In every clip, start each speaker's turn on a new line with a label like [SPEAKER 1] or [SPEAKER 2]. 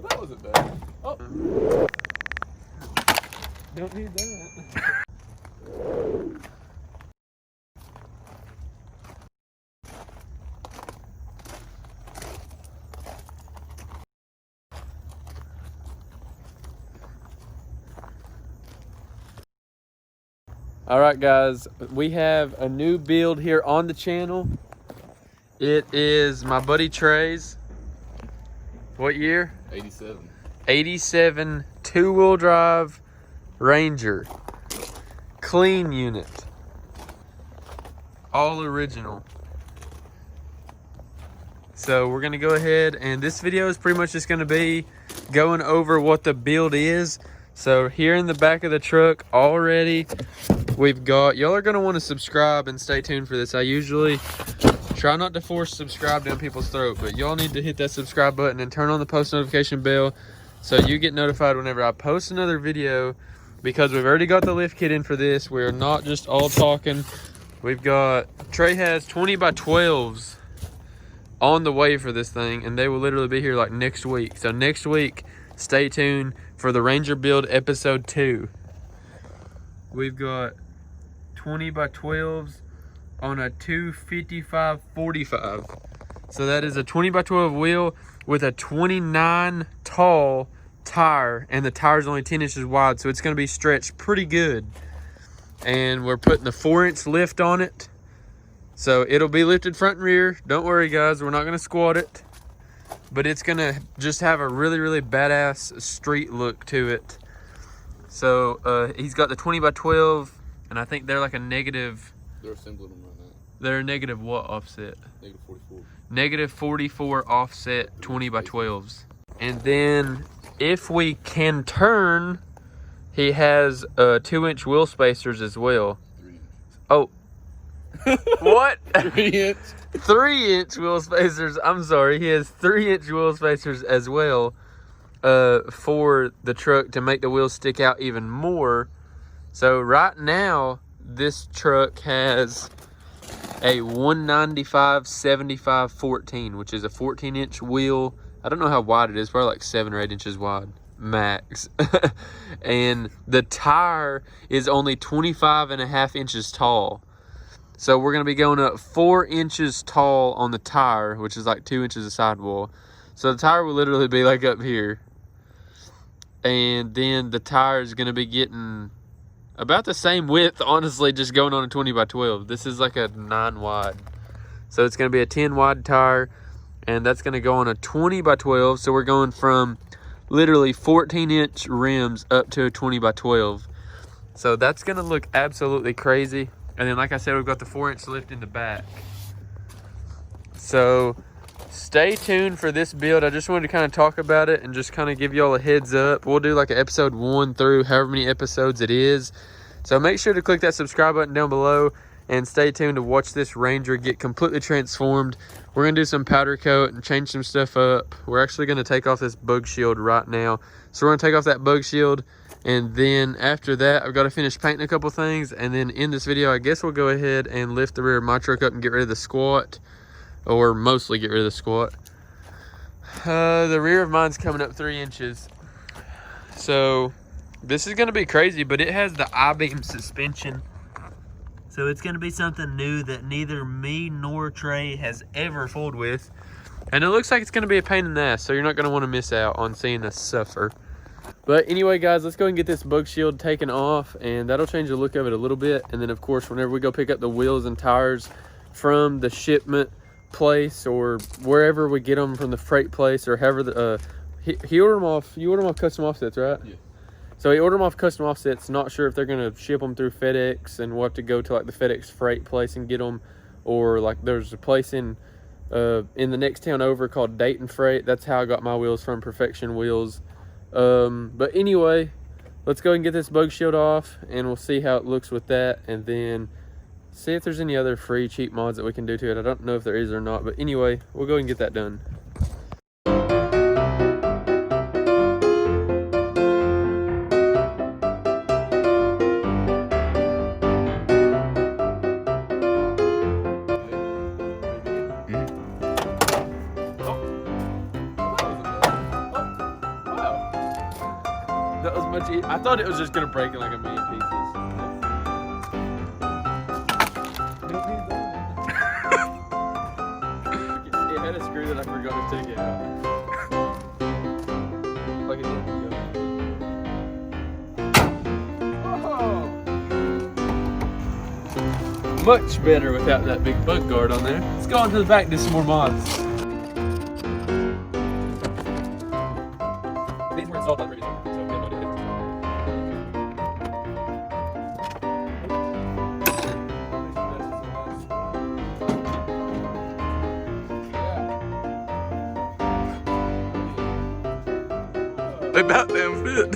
[SPEAKER 1] that wasn't bad. Oh. Don't need that. All right, guys, we have a new build here on the channel. It is my buddy Trey's. What year?
[SPEAKER 2] 87.
[SPEAKER 1] 87 two-wheel drive Ranger. Clean unit. All original. So we're gonna go ahead, and this video is pretty much just gonna be going over what the build is. So here in the back of the truck already, we've got, y'all are gonna wanna subscribe and stay tuned for this. I usually try not to force subscribe down people's throat, but y'all need to hit that subscribe button and turn on the post notification bell so you get notified whenever I post another video, because we've already got the lift kit in for this. We're not just all talking. We've got, Trey has 20 by 12s on the way for this thing, and they will literally be here like next week. So next week, stay tuned for the Ranger build episode 2. We've got 20 by 12s on a 255/45. So that is a 20 by 12 wheel with a 29 tall tire, and the tire is only 10 inches wide, so it's going to be stretched pretty good. And we're putting the 4-inch lift on it, so it'll be lifted front and rear. Don't worry, guys, we're not going to squat it, but it's going to just have a really, really badass street look to it. So he's got the 20 by 12, and I think they're like a negative.
[SPEAKER 2] They're assembling them right now.
[SPEAKER 1] They're a negative what offset?
[SPEAKER 2] Negative 44.
[SPEAKER 1] Negative 44 offset 20 by 12s. And then if we can turn, he has 2-inch wheel spacers as well.
[SPEAKER 2] 3 inch.
[SPEAKER 1] Oh. What?
[SPEAKER 2] 3 inch.
[SPEAKER 1] 3-inch wheel spacers. I'm sorry. He has 3-inch wheel spacers as well for the truck to make the wheels stick out even more. So right now, this truck has a 195/75/14, which is a 14-inch wheel. I don't know how wide it is, probably like 7 or 8 inches wide max. And the tire is only 25.5 inches tall. So we're going to be going up 4 inches tall on the tire, which is like 2 inches of sidewall. So the tire will literally be like up here. And then the tire is going to be getting about the same width, honestly, just going on a 20 by 12. This is like a 9 wide. So it's going to be a 10 wide tire, and that's going to go on a 20 by 12. So we're going from literally 14-inch rims up to a 20 by 12. So that's going to look absolutely crazy. And then, like I said, we've got the 4-inch lift in the back. So stay tuned for this build. I just wanted to kind of talk about it and just kind of give y'all a heads up. We'll do like an episode 1 through however many episodes it is. So make sure to click that subscribe button down below and stay tuned to watch this Ranger get completely transformed. We're going to do some powder coat and change some stuff up. We're actually going to take off this bug shield right now. So we're going to take off that bug shield, and then after that, I've got to finish painting a couple things. And then in this video, I guess we'll go ahead and lift the rear of my truck up and get rid of the squat, or mostly get rid of the squat. The rear of mine's coming up 3 inches. So this is going to be crazy, but it has the I-beam suspension. So it's going to be something new that neither me nor Trey has ever fooled with. And it looks like it's going to be a pain in the ass, so you're not going to want to miss out on seeing us suffer. But anyway, guys, let's go and get this bug shield taken off, and that'll change the look of it a little bit. And then, of course, whenever we go pick up the wheels and tires from the shipment place, or wherever we get them from the freight place, or however he ordered them off. You order them off custom offsets, right? Yeah. So he ordered them off custom offsets. Not sure if they're going to ship them through FedEx, and we'll have to go to like the FedEx freight place and get them, or like there's a place in the next town over called Dayton Freight. That's how I got my wheels from, Perfection Wheels. But anyway, let's go and get this bug shield off, and we'll see how it looks with that, and then see if there's any other free cheap mods that we can do to it. I don't know if there is or not, but anyway, we'll go and get that done. That was much easier. I thought it was just gonna break in like a million pieces. It had a screw that I forgot to take it out. Like it didn't go. Oh! Much better without that big bug guard on there. Let's go on to the back and do some more mods. These were installed by the previous owner, so we have no idea.
[SPEAKER 2] They about damn fit.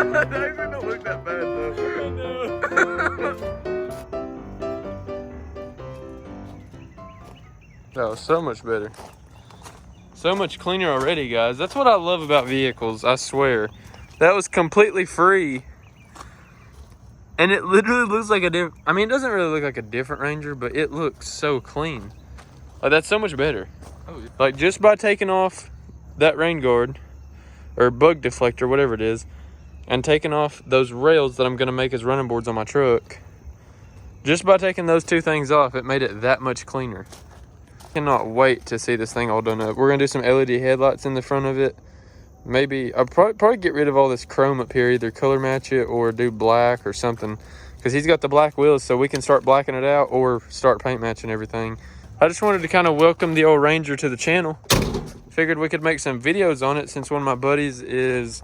[SPEAKER 2] That actually don't look that bad though.
[SPEAKER 1] That was so much better. So much cleaner already, guys. That's what I love about vehicles, I swear. That was completely free. And it literally looks like a different... I mean, it doesn't really look like a different Ranger, but it looks so clean. Like, that's so much better.
[SPEAKER 2] Oh, yeah.
[SPEAKER 1] Like, just by taking off that rain guard, or bug deflector, whatever it is, and taking off those rails that I'm going to make as running boards on my truck, just by taking those two things off, it made it that much cleaner. Cannot wait to see this thing all done up. We're going to do some LED headlights in the front of it. Maybe, I'll probably get rid of all this chrome up here, either color match it or do black or something. Because he's got the black wheels, so we can start blacking it out or start paint matching everything. I just wanted to kind of welcome the old Ranger to the channel. Figured we could make some videos on it since one of my buddies is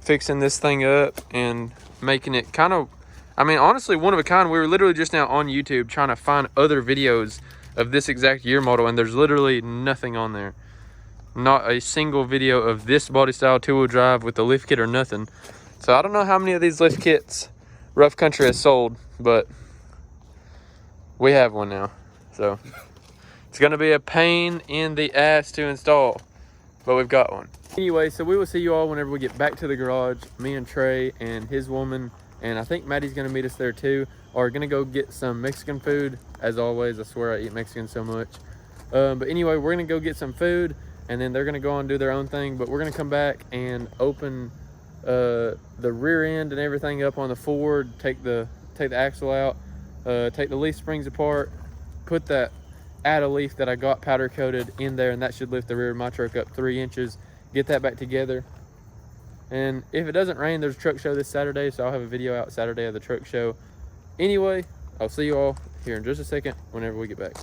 [SPEAKER 1] fixing this thing up and making it kind of, I mean, honestly, one of a kind. We were literally just now on YouTube trying to find other videos of this exact year model, and there's literally nothing on there. Not a single video of this body style two-wheel drive with the lift kit or nothing. So I don't know how many of these lift kits Rough Country has sold, but we have one now. So it's gonna be a pain in the ass to install, but we've got one. Anyway, so we will see you all whenever we get back to the garage. Me and Trey and his woman, and I think Maddie's gonna meet us there too, are gonna go get some Mexican food. As always, I swear I eat Mexican so much. But anyway, we're gonna go get some food, and then they're gonna go and do their own thing, but we're gonna come back and open the rear end and everything up on the Ford, take the axle out, take the leaf springs apart, put that add a leaf that I got powder coated in there, and that should lift the rear of my truck up 3 inches. Get that back together, and if it doesn't rain, there's a truck show this Saturday, so I'll have a video out Saturday of the truck show. Anyway, I'll see you all here in just a second whenever we get back.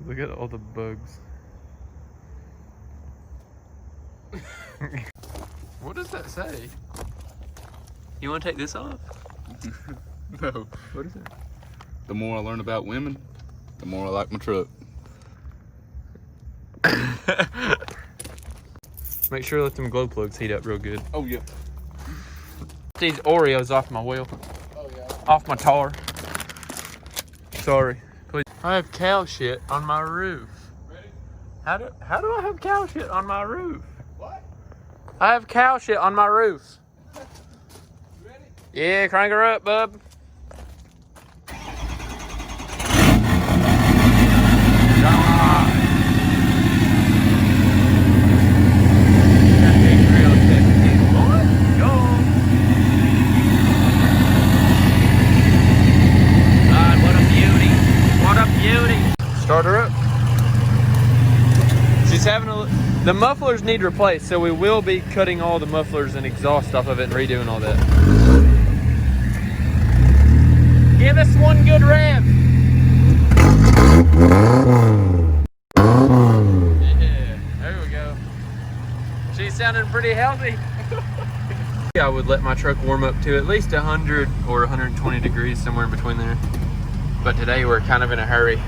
[SPEAKER 1] Look at all the bugs. What does that say? You want to take this off?
[SPEAKER 2] No.
[SPEAKER 1] What is it?
[SPEAKER 2] The more I learn about women, the more I like my truck.
[SPEAKER 1] Make sure to let them glow plugs heat up real good.
[SPEAKER 2] Oh, yeah.
[SPEAKER 1] These Oreos off my wheel.
[SPEAKER 2] Oh, yeah.
[SPEAKER 1] Off my tar. Sorry. Please. I have cow shit on my roof.
[SPEAKER 2] Ready?
[SPEAKER 1] How do I have cow shit on my roof?
[SPEAKER 2] What?
[SPEAKER 1] I have cow shit on my roof.
[SPEAKER 2] Ready?
[SPEAKER 1] Yeah, crank her up, bub. Start her up. She's having the mufflers need replaced, so we will be cutting all the mufflers and exhaust off of it and redoing all that. Give us one good rev. Yeah, there we go. She's sounding pretty healthy. I would let my truck warm up to at least 100 or 120 degrees, somewhere in between there. But today we're kind of in a hurry.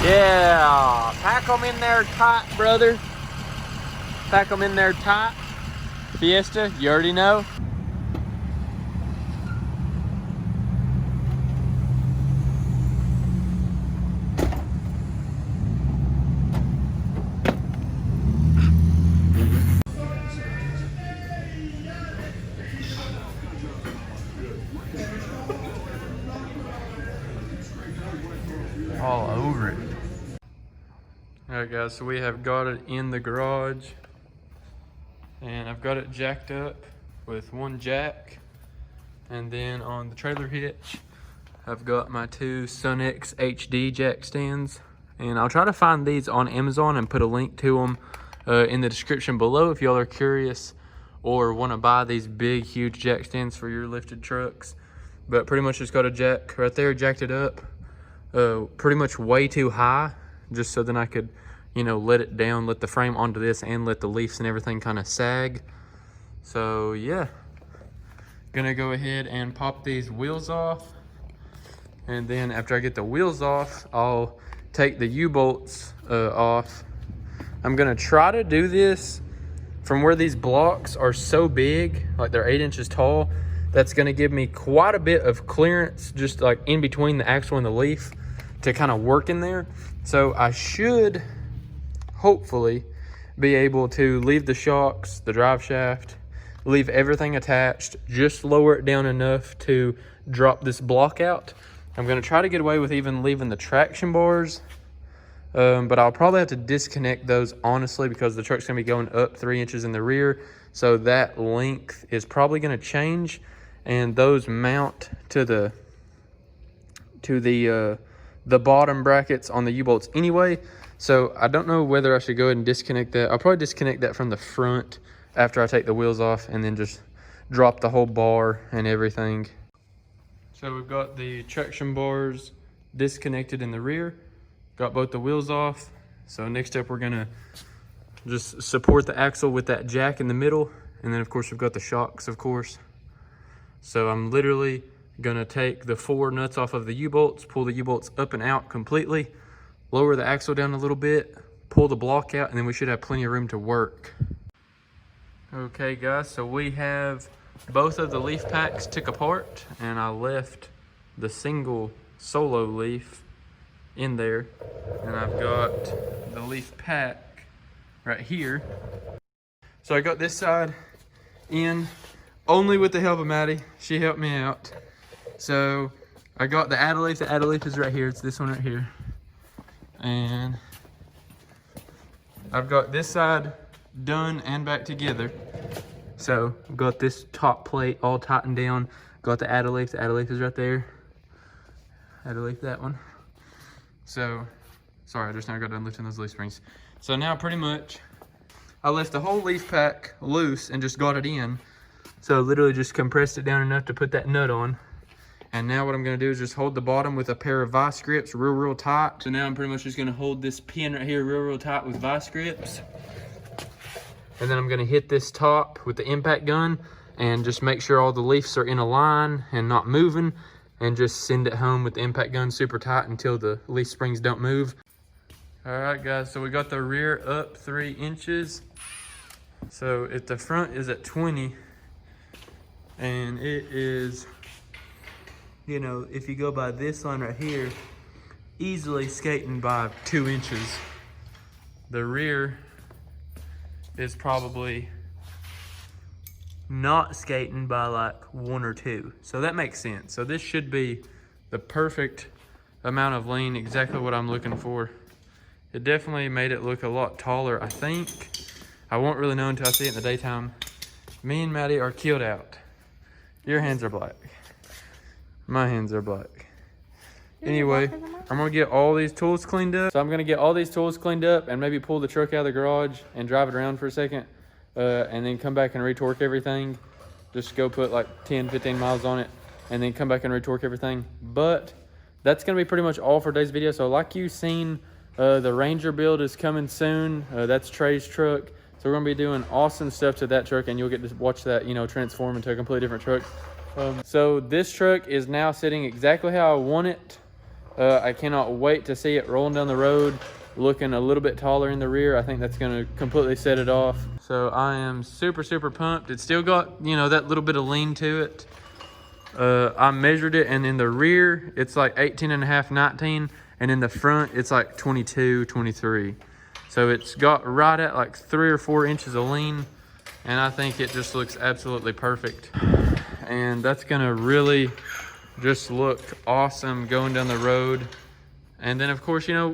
[SPEAKER 1] Yeah, pack them in there tight, brother. Pack them in there tight. Fiesta, you already know. all over it. All right, guys, so we have got it in the garage, and I've got it jacked up with one jack, and then on the trailer hitch, I've got my two SunX HD jack stands, and I'll try to find these on Amazon and put a link to them in the description below if y'all are curious or want to buy these big, huge jack stands for your lifted trucks. But pretty much just got a jack right there, jacked it up, pretty much way too high, just so then I could, you know, let it down, let the frame onto this, and let the leaves and everything kind of sag. So yeah, gonna go ahead and pop these wheels off. And then after I get the wheels off, I'll take the U-bolts off. I'm gonna try to do this from where these blocks are so big, like they're 8 inches tall. That's gonna give me quite a bit of clearance, just like in between the axle and the leaf, to kind of work in there. So I should hopefully be able to leave the shocks, the drive shaft, leave everything attached, just lower it down enough to drop this block out. I'm gonna try to get away with even leaving the traction bars, but I'll probably have to disconnect those, honestly, because the truck's gonna be going up 3 inches in the rear. So that length is probably gonna change, and those mount to the bottom brackets on the U-bolts anyway. So I don't know whether I should go ahead and disconnect that. I'll probably disconnect that from the front after I take the wheels off, and then just drop the whole bar and everything. So we've got the traction bars disconnected in the rear, got both the wheels off. So next up, we're gonna just support the axle with that jack in the middle. And then of course, we've got the shocks, of course. So I'm literally gonna take the 4 nuts off of the U-bolts, pull the U-bolts up and out completely, lower the axle down a little bit, pull the block out, and then we should have plenty of room to work. Okay guys, so we have both of the leaf packs took apart, and I left the single solo leaf in there, and I've got the leaf pack right here. So I got this side in only with the help of Maddie. She helped me out. So I got the add leaf. The add leaf is right here. It's this one right here. And I've got this side done and back together. So I've got this top plate all tightened down. Got the add leaf. The add leaf is right there. Add leaf, that one. So, sorry, I just now got done lifting those leaf springs. So now pretty much I left the whole leaf pack loose and just got it in. So literally just compressed it down enough to put that nut on. And now what I'm gonna do is just hold the bottom with a pair of vice grips real tight. So now I'm pretty much just gonna hold this pin right here real tight with vice grips. And then I'm gonna hit this top with the impact gun and just make sure all the leaves are in a line and not moving, and just send it home with the impact gun super tight until the leaf springs don't move. All right guys, so we got the rear up 3 inches. So if the front is at 20, and it is, you know, if you go by this line right here, easily skating by 2 inches. The rear is probably not skating by like 1 or 2. So that makes sense. So this should be the perfect amount of lean, exactly what I'm looking for. It definitely made it look a lot taller, I think. I won't really know until I see it in the daytime. Me and Maddie are killed out. Your hands are black. My hands are black. Anyway, I'm gonna get all these tools cleaned up. So I'm gonna get all these tools cleaned up and maybe pull the truck out of the garage and drive it around for a second. And then come back and retorque everything. Just go put like 10, 15 miles on it and then come back and retorque everything. But that's gonna be pretty much all for today's video. So like you've seen, the Ranger build is coming soon. That's Trey's truck. So we're gonna be doing awesome stuff to that truck, and you'll get to watch that, you know, transform into a completely different truck. So this truck is now sitting exactly how I want it. I cannot wait to see it rolling down the road, looking a little bit taller in the rear. I think that's gonna completely set it off. So I am super, super pumped. It's still got, you know, that little bit of lean to it. I measured it, and in the rear, it's like 18.5, 19. And in the front, it's like 22, 23. So it's got right at like 3 or 4 inches of lean. And I think it just looks absolutely perfect. And that's gonna really just look awesome going down the road. And then, of course, you know,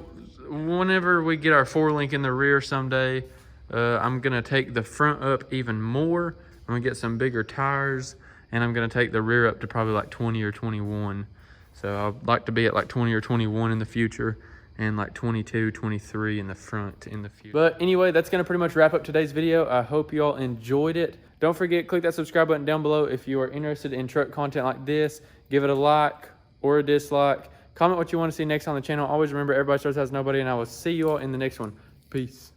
[SPEAKER 1] whenever we get our 4-link in the rear someday, I'm going to take the front up even more. I'm going to get some bigger tires, and I'm going to take the rear up to probably like 20 or 21. So I'd like to be at like 20 or 21 in the future, and like 22, 23 in the front in the future. But anyway, that's going to pretty much wrap up today's video. I hope you all enjoyed it. Don't forget, click that subscribe button down below if you are interested in truck content like this. Give it a like or a dislike. Comment what you want to see next on the channel. Always remember, everybody starts as nobody, and I will see you all in the next one. Peace.